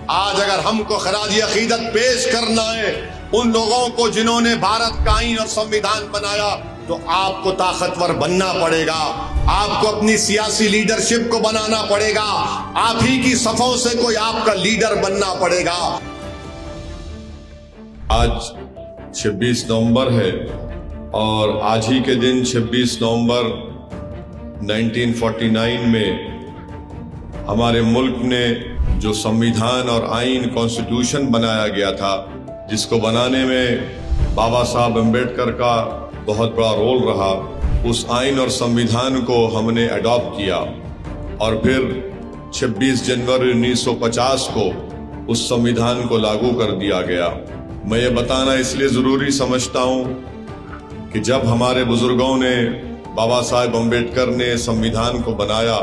आज अगर हमको खराज अकीदत पेश करना है उन लोगों को जिन्होंने भारत का आईन और संविधान बनाया, तो आपको ताकतवर बनना पड़ेगा, आपको अपनी सियासी लीडरशिप को बनाना पड़ेगा, आप ही की सफों से कोई आपका लीडर बनना पड़ेगा। आज 26 नवंबर है और आज ही के दिन 26 नवंबर 1949 में हमारे मुल्क ने जो संविधान और आईन कॉन्स्टिट्यूशन बनाया गया था, जिसको बनाने में बाबा साहब अम्बेडकर का बहुत बड़ा रोल रहा, उस आईन और संविधान को हमने अडॉप्ट किया और फिर 26 जनवरी 1950 को उस संविधान को लागू कर दिया गया। मैं ये बताना इसलिए ज़रूरी समझता हूँ कि जब हमारे बुजुर्गों ने, बाबा साहब अम्बेडकर ने संविधान को बनाया,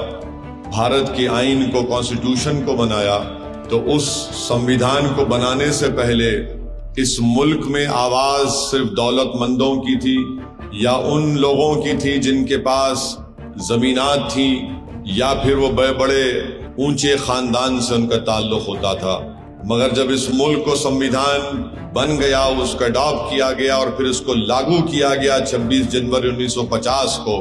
भारत की आईन को, कॉन्स्टिट्यूशन को बनाया, तो उस संविधान को बनाने से पहले इस मुल्क में आवाज सिर्फ दौलतमंदों की थी या उन लोगों की थी जिनके पास जमीनात थी या फिर वो बड़े बड़े ऊंचे खानदान से उनका ताल्लुक होता था। मगर जब इस मुल्क को संविधान बन गया, उसका अडॉप्ट किया गया और फिर उसको लागू किया गया 26 जनवरी 1950 को,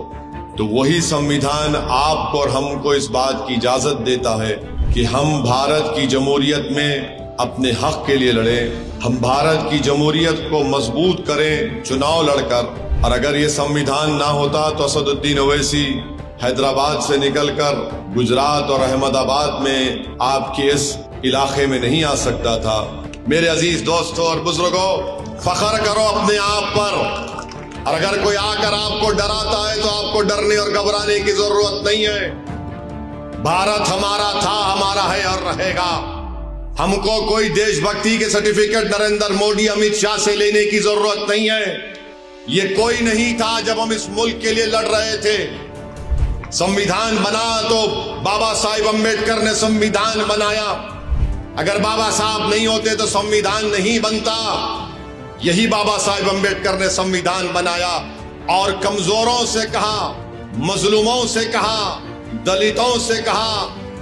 तो वही संविधान आपको और हमको इस बात की इजाजत देता है कि हम भारत की जमहूरियत में अपने हक के लिए लड़ें, हम भारत की जमहूरियत को मजबूत करें चुनाव लड़कर। और अगर ये संविधान ना होता तो असदुद्दीन ओवैसी हैदराबाद से निकलकर गुजरात और अहमदाबाद में आपके इस इलाके में नहीं आ सकता था। मेरे अजीज दोस्तों और बुजुर्गों, फख्र करो अपने आप पर, और अगर कोई आकर आपको डराता है तो आपको डरने और घबराने की जरूरत नहीं है। भारत हमारा था, हमारा है और रहेगा। हमको कोई देशभक्ति के सर्टिफिकेट नरेंद्र मोदी, अमित शाह से लेने की जरूरत नहीं है। ये कोई नहीं था जब हम इस मुल्क के लिए लड़ रहे थे। संविधान बना तो बाबा साहब अम्बेडकर ने संविधान बनाया। अगर बाबा साहब नहीं होते तो संविधान नहीं बनता। यही बाबा साहब अम्बेडकर ने संविधान बनाया और कमजोरों से कहा, मजलूमों से कहा, दलितों से कहा,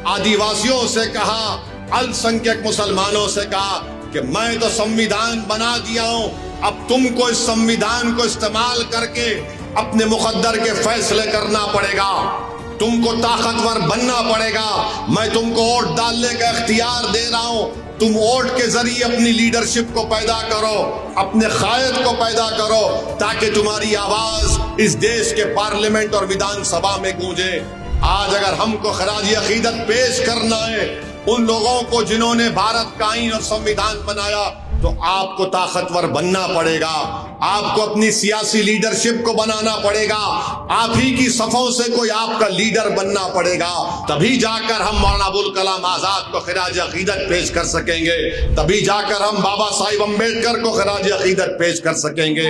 आदिवासियों से कहा, अल्पसंख्यक मुसलमानों से कहा कि मैं तो संविधान बना दिया हूं, अब तुमको इस संविधान को इस्तेमाल करके अपने मुकद्दर के फैसले करना पड़ेगा, तुमको ताकतवर बनना पड़ेगा। मैं तुमको वोट डालने का इख्तियार दे रहा हूं, तुम वोट के जरिए अपनी लीडरशिप को पैदा करो, अपने कायद को पैदा करो, ताकि तुम्हारी आवाज इस देश के पार्लियामेंट और विधानसभा में गूंजे। आज अगर हमको खराज अकीदत पेश करना है उन लोगों को जिन्होंने भारत का आईन और संविधान बनाया, तो आपको ताकतवर बनना पड़ेगा, आपको अपनी सियासी लीडरशिप को बनाना पड़ेगा, आप ही की सफों से कोई आपका लीडर बनना पड़ेगा। तभी जाकर हम मौलाना अबुल कलाम आजाद को खराज अकीदत पेश कर सकेंगे, तभी जाकर हम बाबा साहिब अम्बेडकर को खराज अकीदत पेश कर सकेंगे।